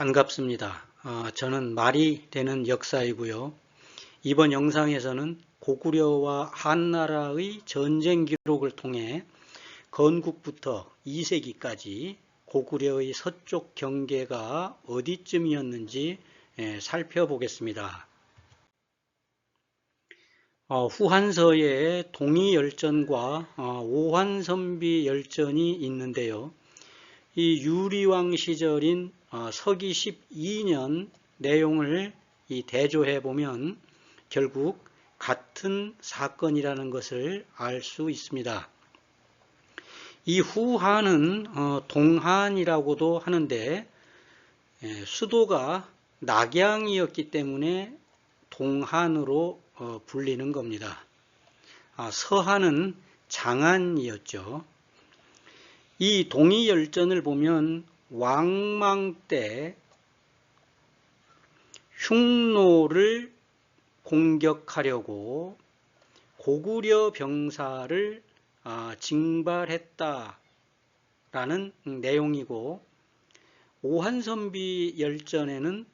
반갑습니다. 저는 말이 되는 역사이고요. 이번 영상에서는 고구려와 한나라의 전쟁 기록을 통해 건국부터 2세기까지 고구려의 서쪽 경계가 어디쯤이었는지 살펴보겠습니다. 후한서에 동이열전과 오환선비 열전이 있는데요. 이 유리왕 시절인 서기 12년 내용을 대조해 보면 결국 같은 사건이라는 것을 알 수 있습니다. 이 후한은 동한이라고도 하는데 수도가 낙양이었기 때문에 동한으로 불리는 겁니다. 서한은 장안이었죠. 이 동이열전을 보면 왕망 때 흉노를 공격하려고 고구려 병사를 징발했다라는 내용이고, 오한선비 열전에는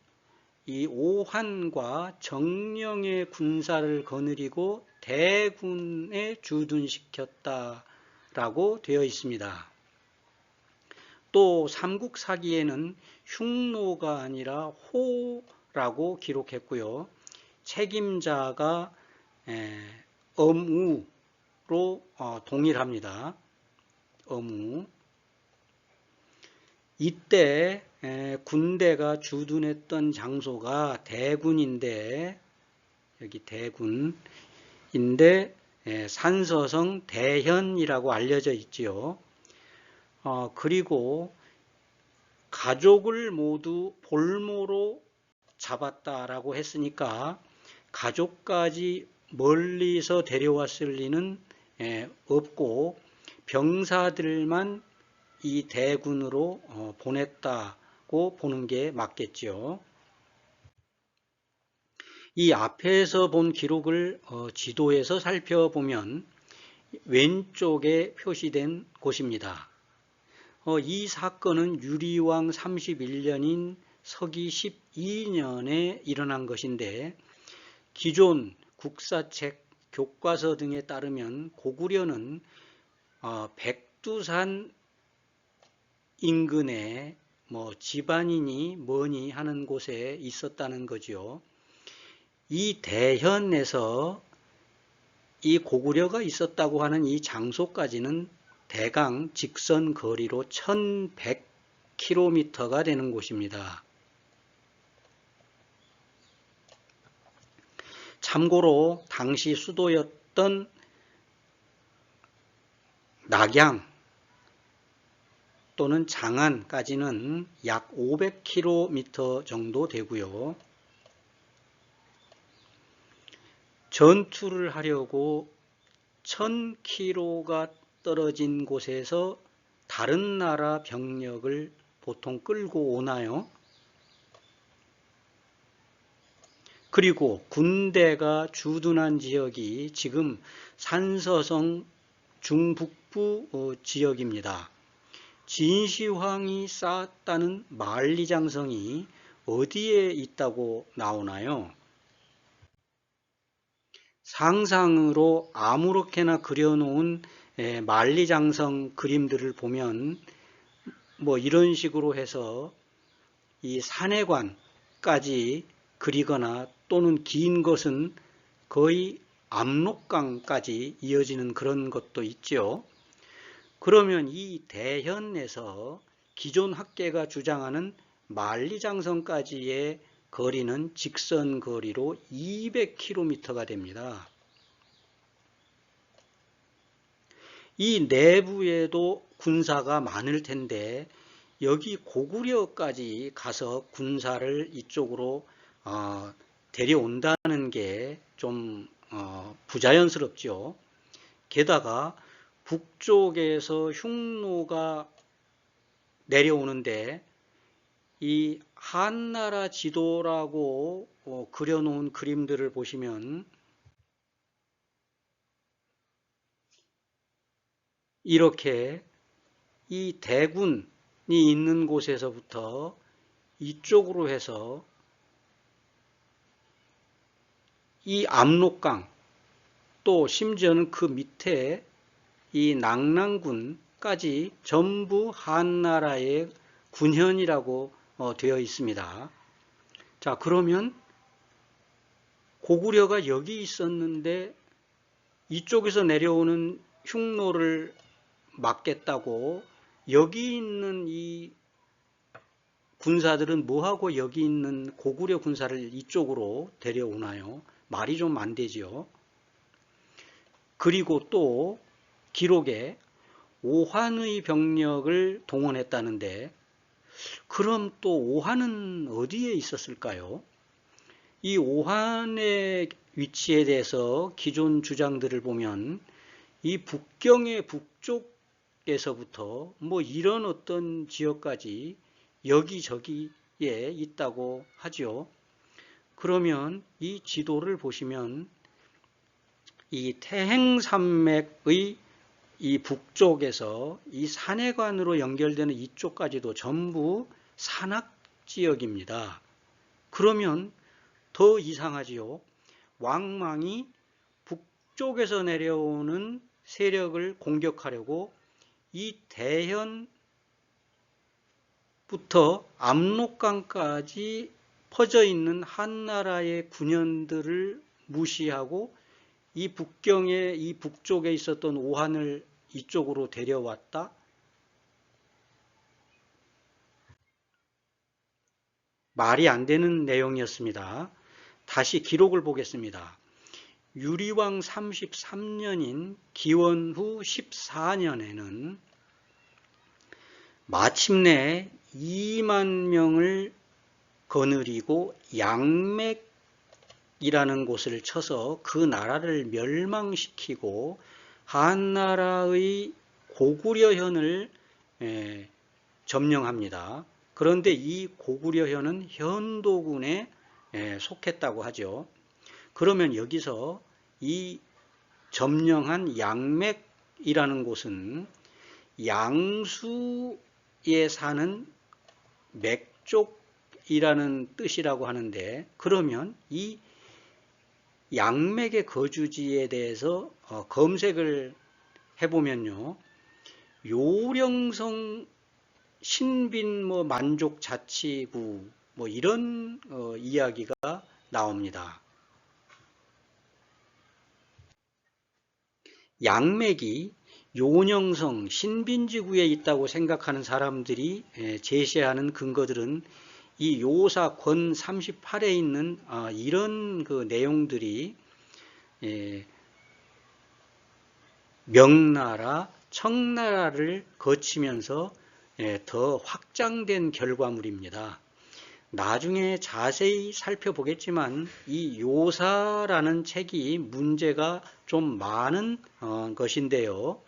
이 오한과 정령의 군사를 거느리고 대군에 주둔시켰다라고 되어 있습니다. 또 삼국사기에는 흉노가 아니라 호라고 기록했고요. 책임자가 엄우로 동일합니다. 엄우. 이때 군대가 주둔했던 장소가 대군인데, 여기 대군인데 산서성 대현이라고 알려져 있지요. 그리고 가족을 모두 볼모로 잡았다라고 했으니까 가족까지 멀리서 데려왔을 리는 없고 병사들만 이 대군으로 보냈다고 보는 게 맞겠죠. 이 앞에서 본 기록을 지도에서 살펴보면 왼쪽에 표시된 곳입니다. 이 사건은 유리왕 31년인 서기 12년에 일어난 것인데, 기존 국사책, 교과서 등에 따르면 고구려는 백두산 인근에 지반이니 뭐니 하는 곳에 있었다는 거죠. 이 대현에서 이 고구려가 있었다고 하는 이 장소까지는 대강 직선 거리로 1100km가 되는 곳입니다. 참고로 당시 수도였던 낙양 또는 장안까지는 약 500km 정도 되고요. 전투를 하려고 1000km가 떨어진 곳에서 다른 나라 병력을 보통 끌고 오나요? 그리고 군대가 주둔한 지역이 지금 산서성 중북부 지역입니다. 진시황이 쌓았다는 만리장성이 어디에 있다고 나오나요? 상상으로 아무렇게나 그려놓은 만리장성 그림들을 보면 이런 식으로 해서 이 산해관까지 그리거나 또는 긴 것은 거의 압록강까지 이어지는 그런 것도 있죠. 그러면 이 대현에서 기존 학계가 주장하는 만리장성까지의 거리는 직선 거리로 200km가 됩니다. 이 내부에도 군사가 많을 텐데 여기 고구려까지 가서 군사를 이쪽으로 데려온다는 게 좀 부자연스럽죠. 게다가 북쪽에서 흉노가 내려오는데 이 한나라 지도라고 그려놓은 그림들을 보시면 이렇게 이 대군이 있는 곳에서부터 이쪽으로 해서 이 압록강 또 심지어는 그 밑에 이 낙랑군까지 전부 한나라의 군현이라고 되어 있습니다. 자, 그러면 고구려가 여기 있었는데 이쪽에서 내려오는 흉노를 막겠다고 여기 있는 이 군사들은 뭐하고 여기 있는 고구려 군사를 이쪽으로 데려오나요? 말이 좀 안 되지요. 그리고 또 기록에 오한의 병력을 동원했다는데 그럼 또 오한은 어디에 있었을까요? 이 오한의 위치에 대해서 기존 주장들을 보면 이 북경의 북쪽에서부터 뭐 이런 어떤 지역까지 여기저기에 있다고 하죠. 그러면 이 지도를 보시면 이 태행산맥의 이 북쪽에서 이 산해관으로 연결되는 이쪽까지도 전부 산악지역입니다. 그러면 더 이상하지요. 왕망이 북쪽에서 내려오는 세력을 공격하려고 이 대현부터 압록강까지 퍼져 있는 한나라의 군현들을 무시하고 이 북경의 이 북쪽에 있었던 오한을 이쪽으로 데려왔다? 말이 안 되는 내용이었습니다. 다시 기록을 보겠습니다. 유리왕 33년인 기원후 14년에는 마침내 2만 명을 거느리고 양맥이라는 곳을 쳐서 그 나라를 멸망시키고 한나라의 고구려현을 점령합니다. 그런데 이 고구려현은 현도군에 속했다고 하죠. 그러면 여기서 이 점령한 양맥이라는 곳은 양수에 사는 맥족이라는 뜻이라고 하는데 그러면 이 양맥의 거주지에 대해서 검색을 해보면요. 요령성 신빈 만족 자치구 이런 이야기가 나옵니다. 양맥이 요령성 신빈지구에 있다고 생각하는 사람들이 제시하는 근거들은 이 요사 권 38에 있는 이런 그 내용들이 명나라, 청나라를 거치면서 더 확장된 결과물입니다. 나중에 자세히 살펴보겠지만 이 요사라는 책이 문제가 좀 많은 것인데요.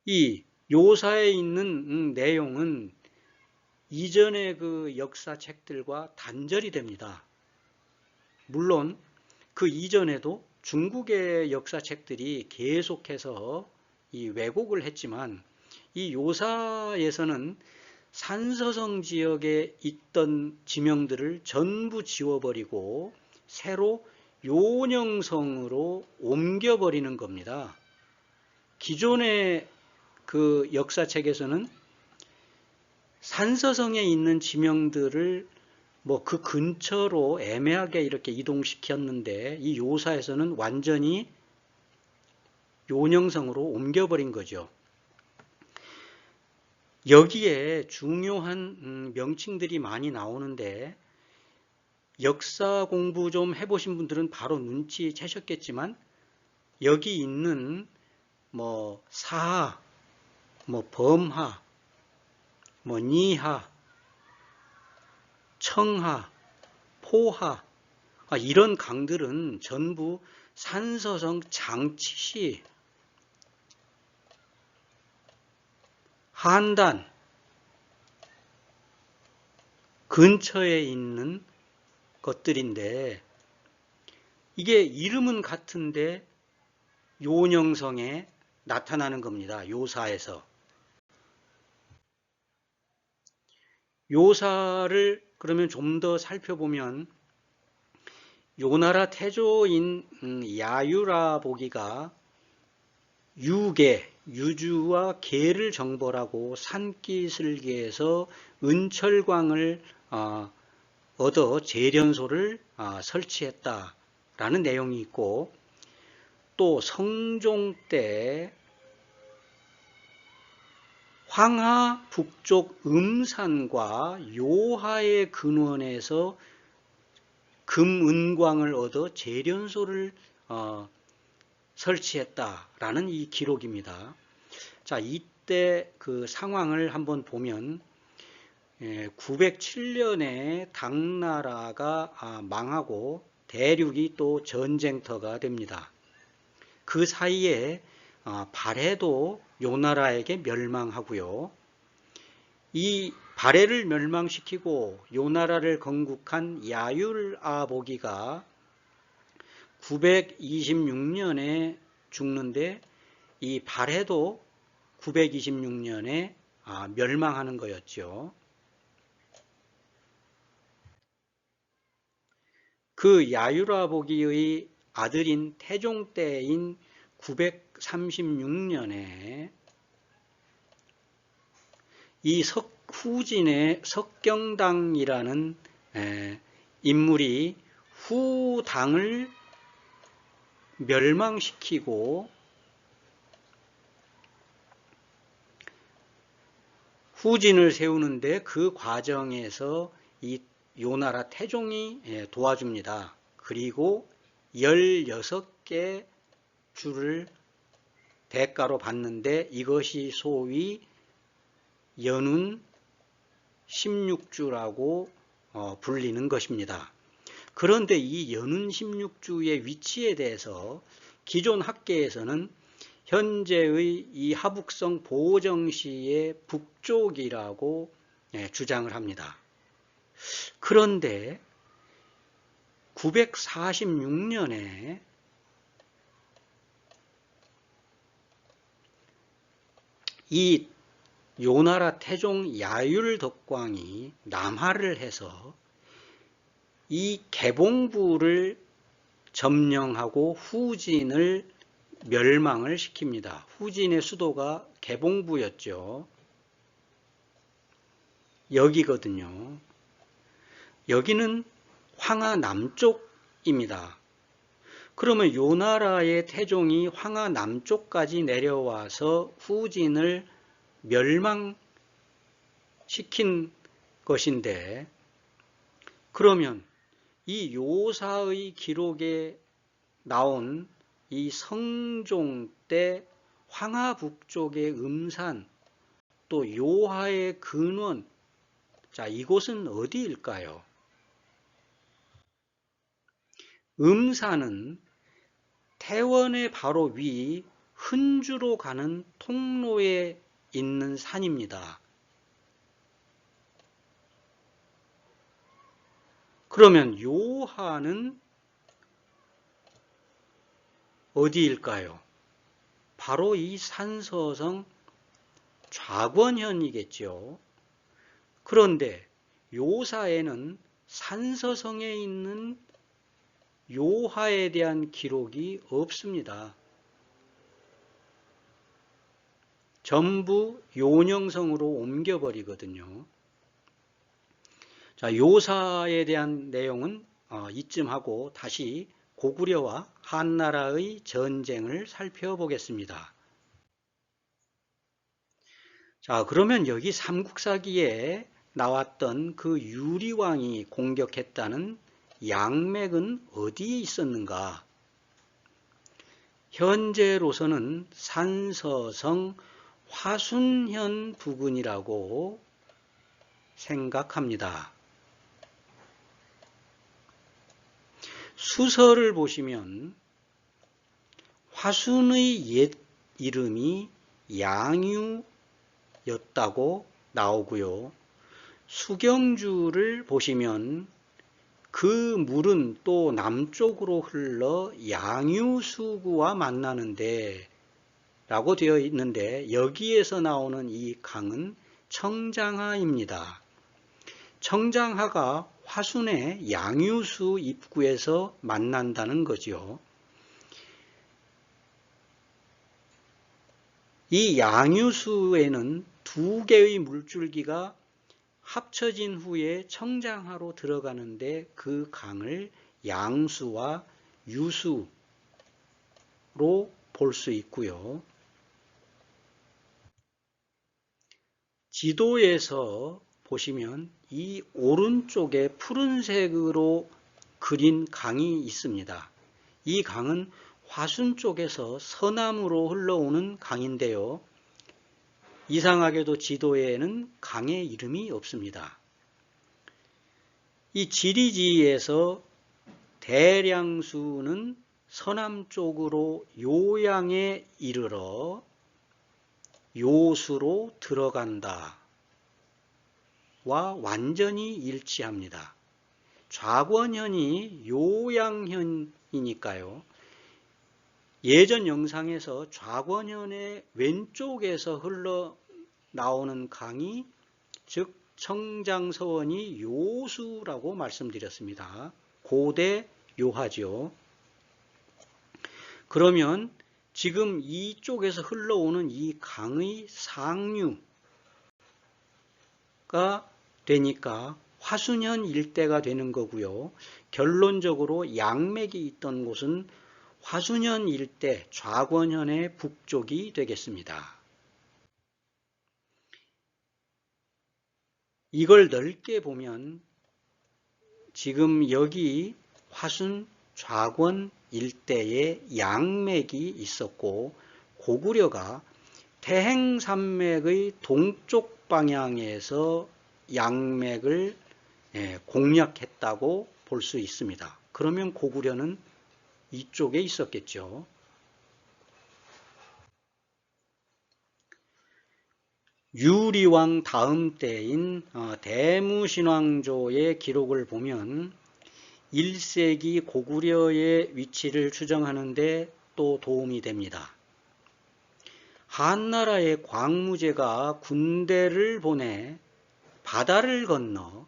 이 요사에 있는 내용은 이전의 그 역사책들과 단절이 됩니다. 물론 그 이전에도 중국의 역사책들이 계속해서 이 왜곡을 했지만 이 요사에서는 산서성 지역에 있던 지명들을 전부 지워버리고 새로 요령성으로 옮겨버리는 겁니다. 기존의 그 역사책에서는 산서성에 있는 지명들을 그 근처로 애매하게 이렇게 이동시켰는데 이 요사에서는 완전히 요령성으로 옮겨버린 거죠. 여기에 중요한 명칭들이 많이 나오는데 역사 공부 좀 해보신 분들은 바로 눈치채셨겠지만 여기 있는 사하, 범하, 니하, 청하, 포하 이런 강들은 전부 산서성 장치시, 한단 근처에 있는 것들인데 이게 이름은 같은데 요령성에 나타나는 겁니다. 요사에서. 요사를 그러면 좀 더 살펴보면 요나라 태조인 야유라 보기가 유계, 유주와 계를 정벌하고 산기슭에서 은철광을 얻어 재련소를 설치했다라는 내용이 있고, 또 성종 때 황하 북쪽 음산과 요하의 근원에서 금은광을 얻어 재련소를 설치했다라는 이 기록입니다. 자, 이때 그 상황을 한번 보면 907년에 당나라가 망하고 대륙이 또 전쟁터가 됩니다. 그 사이에 발해도 요나라에게 멸망하고요. 이 발해를 멸망시키고 요나라를 건국한 야율아보기가 926년에 죽는데, 이 발해도 926년에 멸망하는 거였죠. 그 야율아보기의 아들인 태종 때인 936년에 이 후진의 석경당이라는 인물이 후당을 멸망시키고 후진을 세우는데, 그 과정에서 이 요나라 태종이 도와줍니다. 그리고 16개 주를 대가로 받는데, 이것이 소위 연운 16주라고 불리는 것입니다. 그런데 이 연운 16주의 위치에 대해서 기존 학계에서는 현재의 이 하북성 보정시의 북쪽이라고 주장을 합니다. 그런데 946년에 이 요나라 태종 야율덕광이 남하를 해서 이 개봉부를 점령하고 후진을 멸망을 시킵니다. 후진의 수도가 개봉부였죠. 여기거든요. 여기는 황하 남쪽입니다. 그러면 요나라의 태종이 황하 남쪽까지 내려와서 후진을 멸망시킨 것인데, 그러면 이 요사의 기록에 나온 이 성종 때 황하 북쪽의 음산, 또 요하의 근원, 자, 이곳은 어디일까요? 음산은 태원의 바로 위 흔주로 가는 통로에 있는 산입니다. 그러면 요하는 어디일까요? 바로 이 산서성 좌권현이겠죠. 그런데 요사에는 산서성에 있는 요하에 대한 기록이 없습니다. 전부 요녕성으로 옮겨버리거든요. 자, 요사에 대한 내용은 이쯤 하고 다시 고구려와 한나라의 전쟁을 살펴보겠습니다. 자, 그러면 여기 삼국사기에 나왔던 그 유리왕이 공격했다는 양맥은 어디에 있었는가? 현재로서는 산서성 화순현 부근이라고 생각합니다. 수서를 보시면 화순의 옛 이름이 양유였다고 나오고요. 수경주를 보시면 그 물은 또 남쪽으로 흘러 양유수구와 만나는데 라고 되어 있는데, 여기에서 나오는 이 강은 청장하입니다. 청장하가 화순의 양유수 입구에서 만난다는 거죠. 이 양유수에는 두 개의 물줄기가 합쳐진 후에 청장하로 들어가는데 그 강을 양수와 유수로 볼 수 있고요. 지도에서 보시면 이 오른쪽에 푸른색으로 그린 강이 있습니다. 이 강은 화순 쪽에서 서남으로 흘러오는 강인데요. 이상하게도 지도에는 강의 이름이 없습니다. 이 지리지에서 대량수는 서남쪽으로 요양에 이르러 요수로 들어간다 와 완전히 일치합니다. 좌권현이 요양현이니까요. 예전 영상에서 좌권현의 왼쪽에서 흘러나오는 강이 즉 청장서원이 요수라고 말씀드렸습니다. 고대 요하죠. 그러면 지금 이쪽에서 흘러오는 이 강의 상류가 되니까 화순현 일대가 되는 거고요. 결론적으로 양맥이 있던 곳은 화순현 일대 좌권현의 북쪽이 되겠습니다. 이걸 넓게 보면 지금 여기 화순 좌권 일대에 양맥이 있었고 고구려가 태행산맥의 동쪽 방향에서 양맥을 공략했다고 볼 수 있습니다. 그러면 고구려는 이쪽에 있었겠죠. 유리왕 다음 때인 대무신왕조의 기록을 보면 1세기 고구려의 위치를 추정하는 데 또 도움이 됩니다. 한나라의 광무제가 군대를 보내 바다를 건너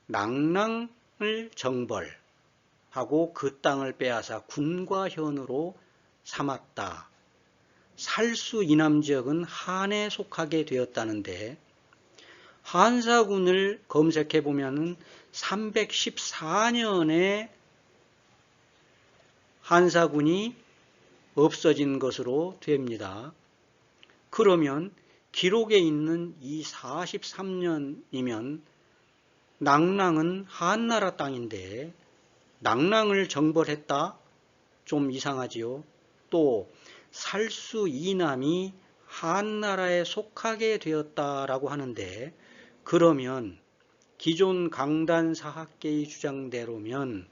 낭랑을 정벌하고 그 땅을 빼앗아 군과 현으로 삼았다. 살수 이남 지역은 한에 속하게 되었다는데 한사군을 검색해 보면 314년에 한사군이 없어진 것으로 됩니다. 그러면 기록에 있는 이 43년이면 낭랑은 한나라 땅인데 낭랑을 정벌했다? 좀 이상하지요. 또 살수 이남이 한나라에 속하게 되었다라고 하는데 그러면 기존 강단 사학계의 주장대로면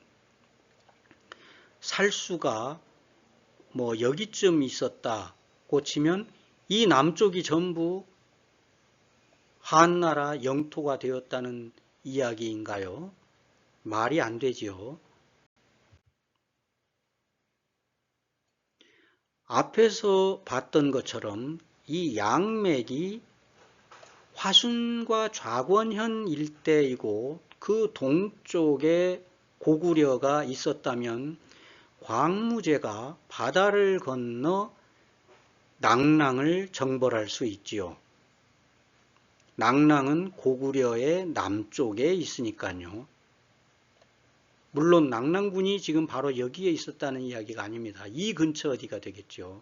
살수가 여기쯤 있었다고 치면 이 남쪽이 전부 한나라 영토가 되었다는 이야기인가요? 말이 안 되지요. 앞에서 봤던 것처럼 이 양맥이 화순과 좌권현 일대이고 그 동쪽에 고구려가 있었다면 광무제가 바다를 건너 낭랑을 정벌할 수 있지요. 낭랑은 고구려의 남쪽에 있으니까요. 물론 낭랑군이 지금 바로 여기에 있었다는 이야기가 아닙니다. 이 근처 어디가 되겠죠.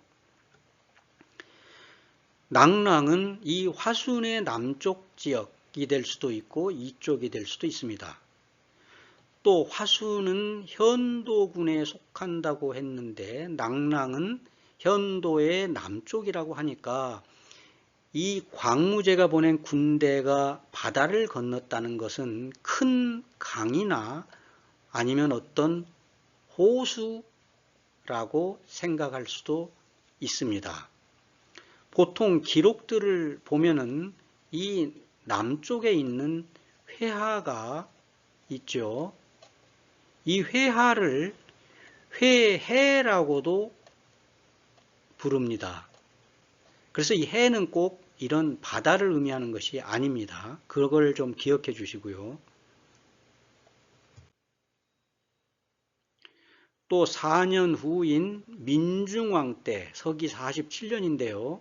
낭랑은 이 화순의 남쪽 지역이 될 수도 있고 이쪽이 될 수도 있습니다. 또 화순은 현도군에 속한다고 했는데 낭랑은 현도의 남쪽이라고 하니까 이 광무제가 보낸 군대가 바다를 건넜다는 것은 큰 강이나 아니면 어떤 호수라고 생각할 수도 있습니다. 보통 기록들을 보면은 이 남쪽에 있는 회하가 있죠. 이 회하를 회해라고도 부릅니다. 그래서 이 해는 꼭 이런 바다를 의미하는 것이 아닙니다. 그걸 좀 기억해 주시고요. 또 4년 후인 민중왕 때 서기 47년인데요.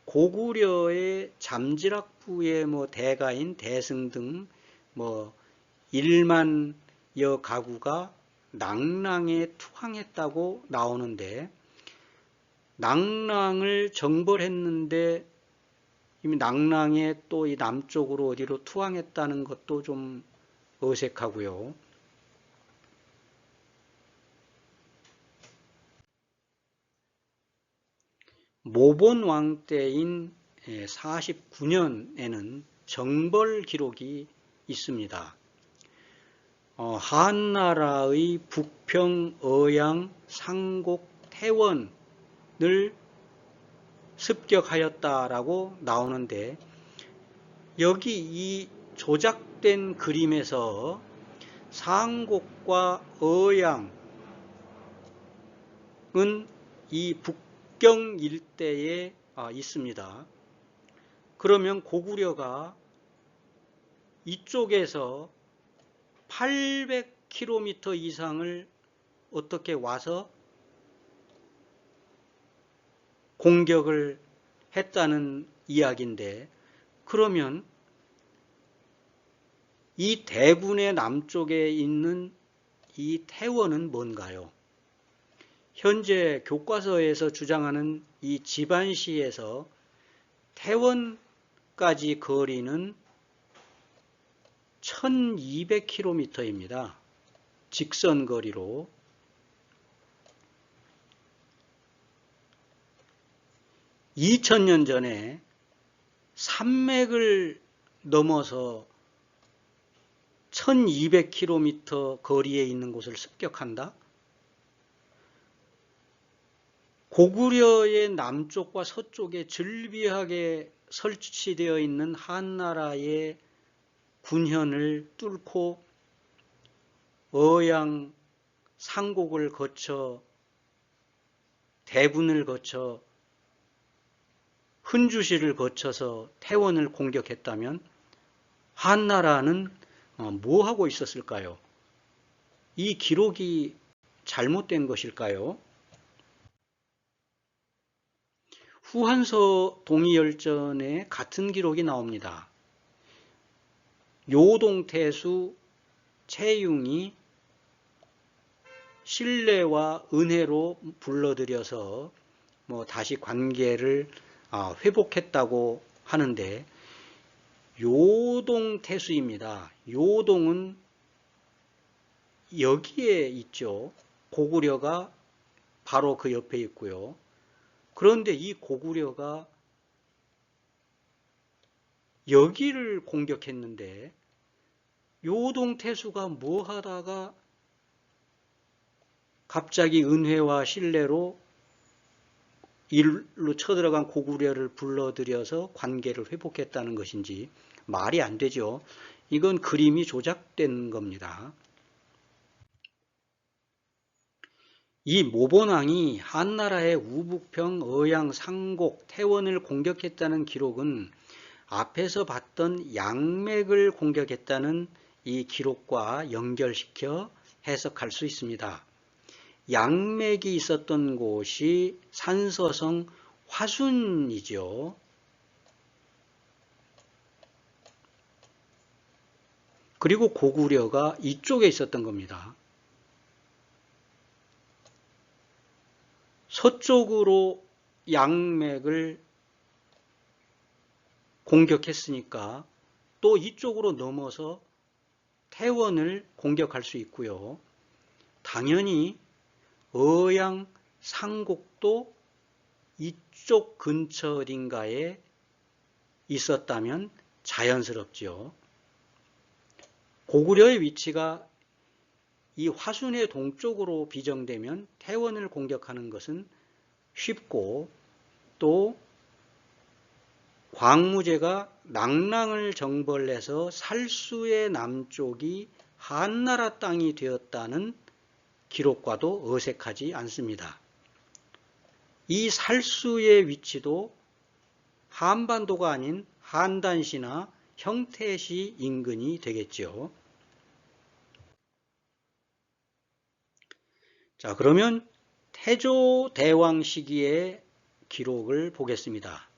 고구려의 잠지락부의 대가인 대승 등 1만여 가구가 낭랑에 투항했다고 나오는데, 낭랑을 정벌했는데 이미 낭랑에 또 이 남쪽으로 어디로 투항했다는 것도 좀 어색하고요. 모본 왕 때인 49년에는 정벌 기록이 있습니다. 한나라의 북평, 어양, 상곡, 태원을 습격하였다라고 나오는데, 여기 이 조작된 그림에서 상곡과 어양은 이 북경 일대에 있습니다. 그러면 고구려가 이쪽에서 800km 이상을 어떻게 와서 공격을 했다는 이야기인데, 그러면 이 대군의 남쪽에 있는 이 태원은 뭔가요? 현재 교과서에서 주장하는 이 지반시에서 태원까지 거리는 1200km입니다. 직선 거리로. 2000년 전에 산맥을 넘어서 1200km 거리에 있는 곳을 습격한다? 고구려의 남쪽과 서쪽에 즐비하게 설치되어 있는 한나라의 군현을 뚫고 어양, 상곡을 거쳐 대군을 거쳐 흔주시를 거쳐서 태원을 공격했다면 한나라는 뭐 하고 있었을까요? 이 기록이 잘못된 것일까요? 후한서 동의열전에 같은 기록이 나옵니다. 요동태수 채융이 신뢰와 은혜로 불러들여서 다시 관계를 회복했다고 하는데, 요동태수입니다. 요동은 여기에 있죠. 고구려가 바로 그 옆에 있고요. 그런데 이 고구려가 여기를 공격했는데, 요동태수가 뭐 하다가 갑자기 은혜와 신뢰로 일로 쳐들어간 고구려를 불러들여서 관계를 회복했다는 것인지 말이 안 되죠. 이건 그림이 조작된 겁니다. 이 모본왕이 한나라의 우북평, 어양, 상곡, 태원을 공격했다는 기록은 앞에서 봤던 양맥을 공격했다는 이 기록과 연결시켜 해석할 수 있습니다. 양맥이 있었던 곳이 산서성 화순이죠. 그리고 고구려가 이쪽에 있었던 겁니다. 서쪽으로 양맥을 공격했으니까 또 이쪽으로 넘어서 태원을 공격할 수 있고요. 당연히 어양, 상곡도 이쪽 근처 어딘가에 있었다면 자연스럽죠. 고구려의 위치가 이 화순의 동쪽으로 비정되면 태원을 공격하는 것은 쉽고, 또 광무제가 낭랑을 정벌해서 살수의 남쪽이 한나라 땅이 되었다는 기록과도 어색하지 않습니다. 이 살수의 위치도 한반도가 아닌 한단시나 형태시 인근이 되겠죠. 자, 그러면 태조 대왕 시기의 기록을 보겠습니다.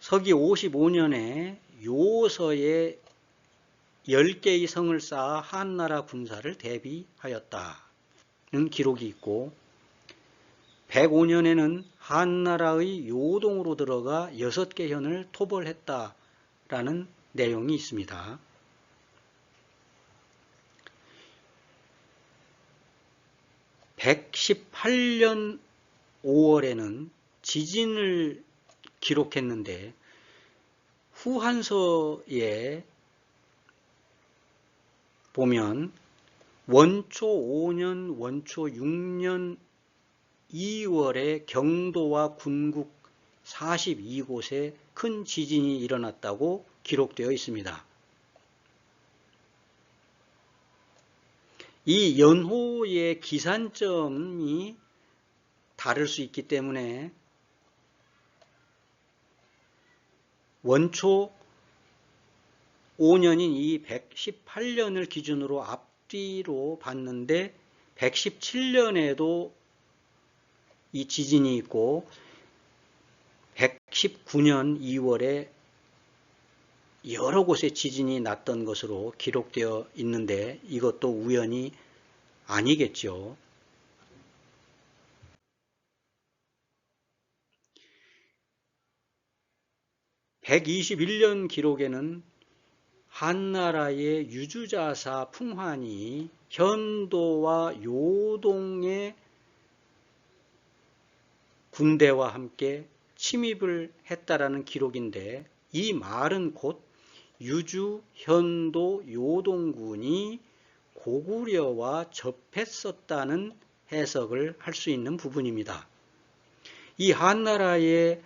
서기 55년에 요서에 10개의 성을 쌓아 한나라 군사를 대비하였다는 기록이 있고, 105년에는 한나라의 요동으로 들어가 6개 현을 토벌했다라는 내용이 있습니다. 118년 5월에는 지진을 기록했는데, 후한서에 보면 원초 5년, 원초 6년 2월에 경도와 군국 42곳에 큰 지진이 일어났다고 기록되어 있습니다. 이 연호의 기산점이 다를 수 있기 때문에 원초 5년인 이 118년을 기준으로 앞뒤로 봤는데 117년에도 이 지진이 있고 119년 2월에 여러 곳에 지진이 났던 것으로 기록되어 있는데 이것도 우연이 아니겠죠. (121년) 기록에는 한나라의 유주자사 풍환이 현도와 요동의 군대와 함께 침입을 했다라는 기록인데, 이 말은 곧 유주, 현도, 요동군이 고구려와 접했었다는 해석을 할 수 있는 부분입니다. 이 한나라의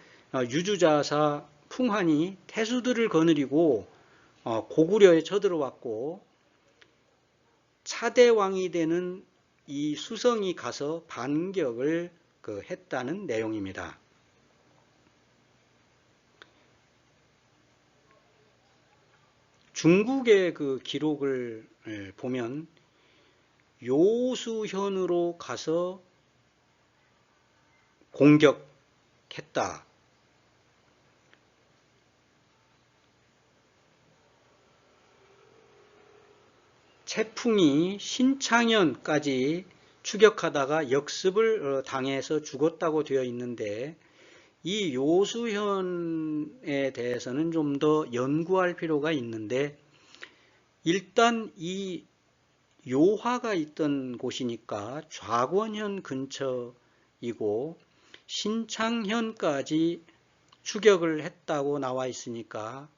유주자사 풍환이 태수들을 거느리고 고구려에 쳐들어왔고, 차대왕이 되는 이 수성이 가서 반격을 했다는 내용입니다. 중국의 그 기록을 보면 요수현으로 가서 공격했다. 채풍이 신창현까지 추격하다가 역습을 당해서 죽었다고 되어 있는데, 이 요수현에 대해서는 좀 더 연구할 필요가 있는데, 일단 이 요화가 있던 곳이니까 좌권현 근처이고 신창현까지 추격을 했다고 나와 있으니까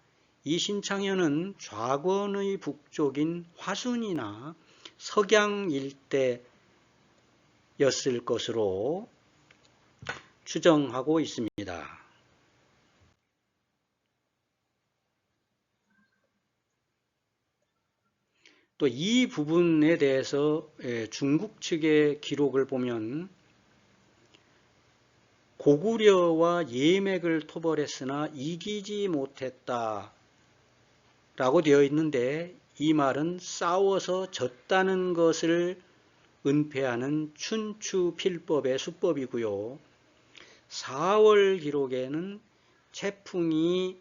이 신창현은 좌권의 북쪽인 화순이나 석양 일대였을 것으로 추정하고 있습니다. 또 이 부분에 대해서 중국 측의 기록을 보면 고구려와 예맥을 토벌했으나 이기지 못했다 라고 되어 있는데, 이 말은 싸워서 졌다는 것을 은폐하는 춘추필법의 수법이고요. 4월 기록에는 채풍이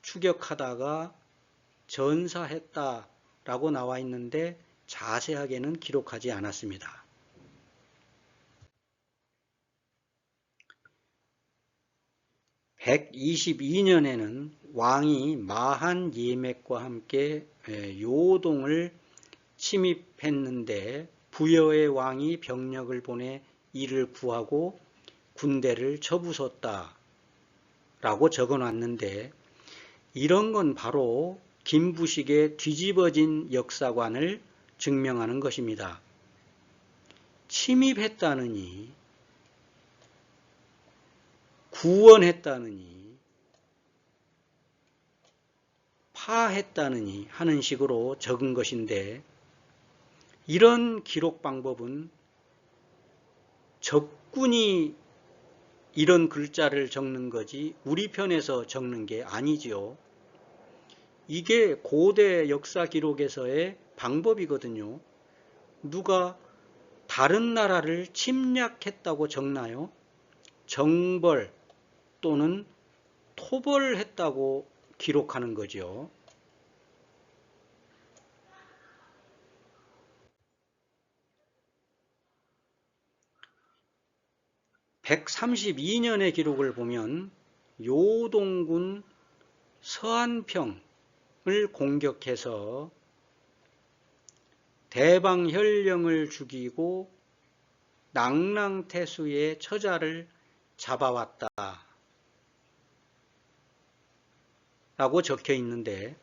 추격하다가 전사했다 라고 나와 있는데 자세하게는 기록하지 않았습니다. (122년에는) 왕이 마한 예맥과 함께 요동을 침입했는데 부여의 왕이 병력을 보내 이를 구하고 군대를 쳐부쉈다 라고 적어놨는데, 이런 건 바로 김부식의 뒤집어진 역사관을 증명하는 것입니다. 침입했다느니, 구원했다느니, 파했다느니 하는 식으로 적은 것인데, 이런 기록 방법은 적군이 이런 글자를 적는 거지 우리 편에서 적는 게 아니지요. 이게 고대 역사 기록에서의 방법이거든요. 누가 다른 나라를 침략했다고 적나요? 정벌 또는 토벌했다고 기록하는 거죠. 132년의 기록을 보면 요동군 서안평을 공격해서 대방혈령을 죽이고 낭랑태수의 처자를 잡아왔다 라고 적혀 있는데,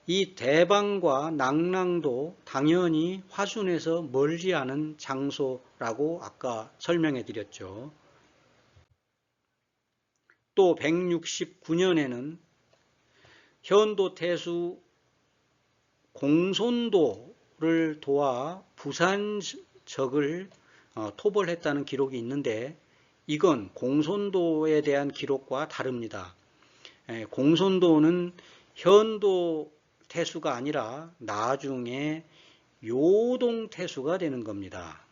이 대방과 낭랑도 당연히 화순에서 멀지 않은 장소라고 아까 설명해 드렸죠. 또 169년에는 현도태수 공손도를 도와 부산적을 토벌했다는 기록이 있는데, 이건 공손도에 대한 기록과 다릅니다. 공손도는 현도태수가 아니라 나중에 요동태수가 되는 겁니다.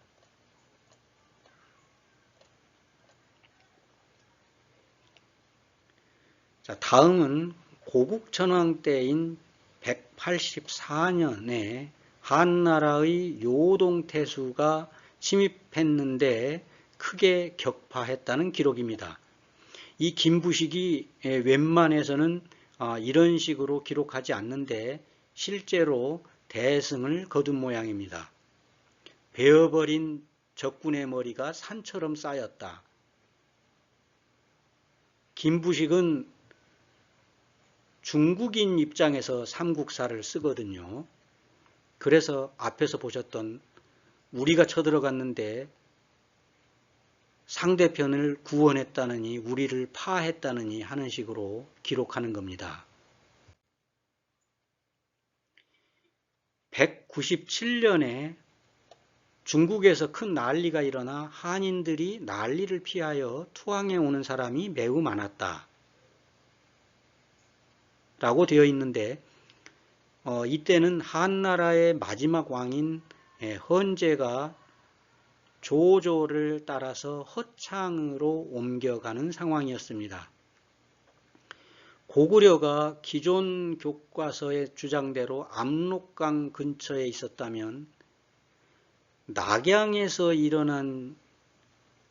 자, 다음은 고국천왕 때인 184년에 한나라의 요동태수가 침입했는데 크게 격파했다는 기록입니다. 이 김부식이 웬만해서는 이런 식으로 기록하지 않는데 실제로 대승을 거둔 모양입니다. 베어버린 적군의 머리가 산처럼 쌓였다. 김부식은 중국인 입장에서 삼국사를 쓰거든요. 그래서 앞에서 보셨던 우리가 쳐들어갔는데 상대편을 구원했다느니 우리를 파했다느니 하는 식으로 기록하는 겁니다. 197년에 중국에서 큰 난리가 일어나 한인들이 난리를 피하여 투항해 오는 사람이 매우 많았다 라고 되어 있는데, 이때는 한나라의 마지막 왕인 헌제가 조조를 따라서 허창으로 옮겨가는 상황이었습니다. 고구려가 기존 교과서의 주장대로 압록강 근처에 있었다면 낙양에서 일어난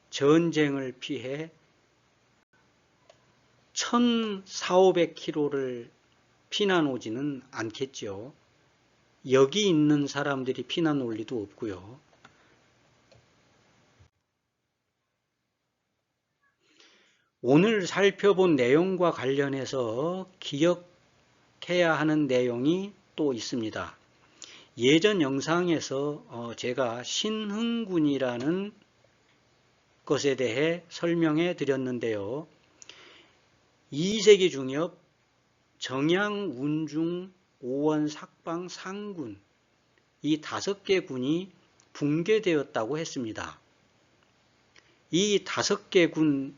전쟁을 피해 1,400~500km를 피난 오지는 않겠죠. 여기 있는 사람들이 피난 올 리도 없고요. 오늘 살펴본 내용과 관련해서 기억해야 하는 내용이 또 있습니다. 예전 영상에서 제가 신흥군이라는 것에 대해 설명해 드렸는데요. 2세기 중엽 정양, 운중, 오원, 삭방, 상군 이 5개 군이 붕괴되었다고 했습니다. 이 5개 군이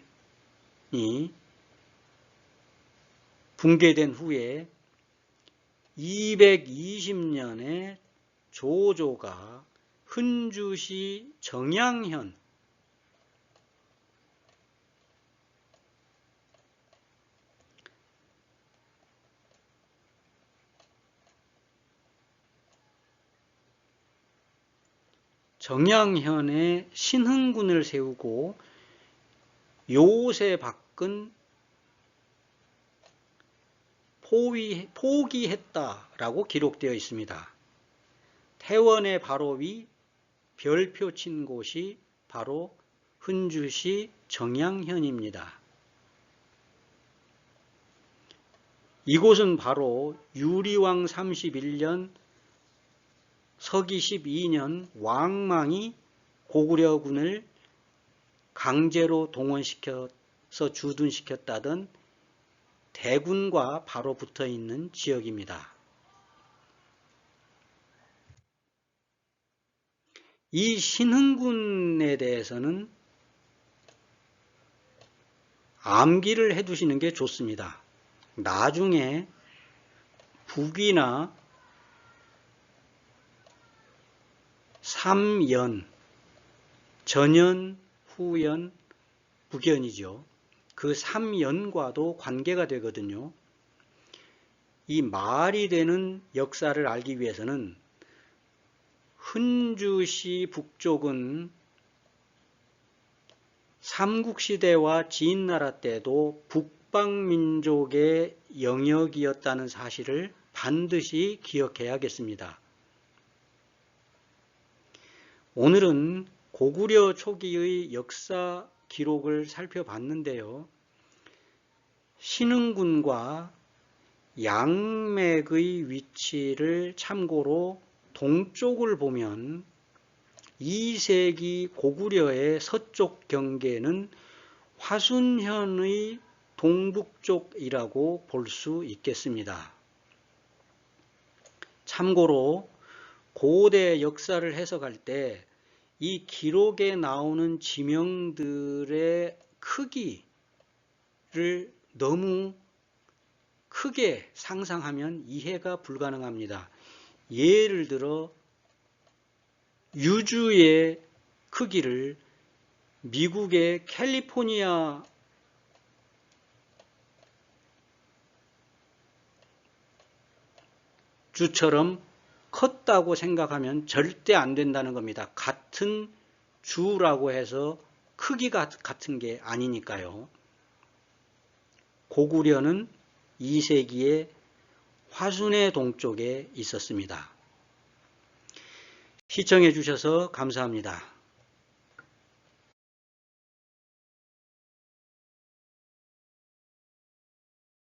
붕괴된 후에 220년에 조조가 흔주시 정양현 정양현에 신흥군을 세우고 요새 밖은 포기했다라고 기록되어 있습니다. 태원의 바로 위 별표 친 곳이 바로 흔주시 정양현입니다. 이곳은 바로 유리왕 31년 서기 12년 왕망이 고구려군을 강제로 동원시켜서 주둔시켰다던 대군과 바로 붙어 있는 지역입니다. 이 신흥군에 대해서는 암기를 해 두시는 게 좋습니다. 나중에 북위나 삼연, 전연, 후연, 북연이죠. 그 삼연과도 관계가 되거든요. 이 말이 되는 역사를 알기 위해서는 흔주시 북쪽은 삼국시대와 지인나라 때도 북방민족의 영역이었다는 사실을 반드시 기억해야겠습니다. 오늘은 고구려 초기의 역사 기록을 살펴봤는데요. 신흥군과 양맥의 위치를 참고로 동쪽을 보면 2세기 고구려의 서쪽 경계는 화순현의 동북쪽이라고 볼 수 있겠습니다. 참고로 고대 역사를 해석할 때 이 기록에 나오는 지명들의 크기를 너무 크게 상상하면 이해가 불가능합니다. 예를 들어 유주의 크기를 미국의 캘리포니아 주처럼 컸다고 생각하면 절대 안 된다는 겁니다. 같은 주라고 해서 크기가 같은 게 아니니까요. 고구려는 2세기에 화순의 동쪽에 있었습니다. 시청해 주셔서 감사합니다.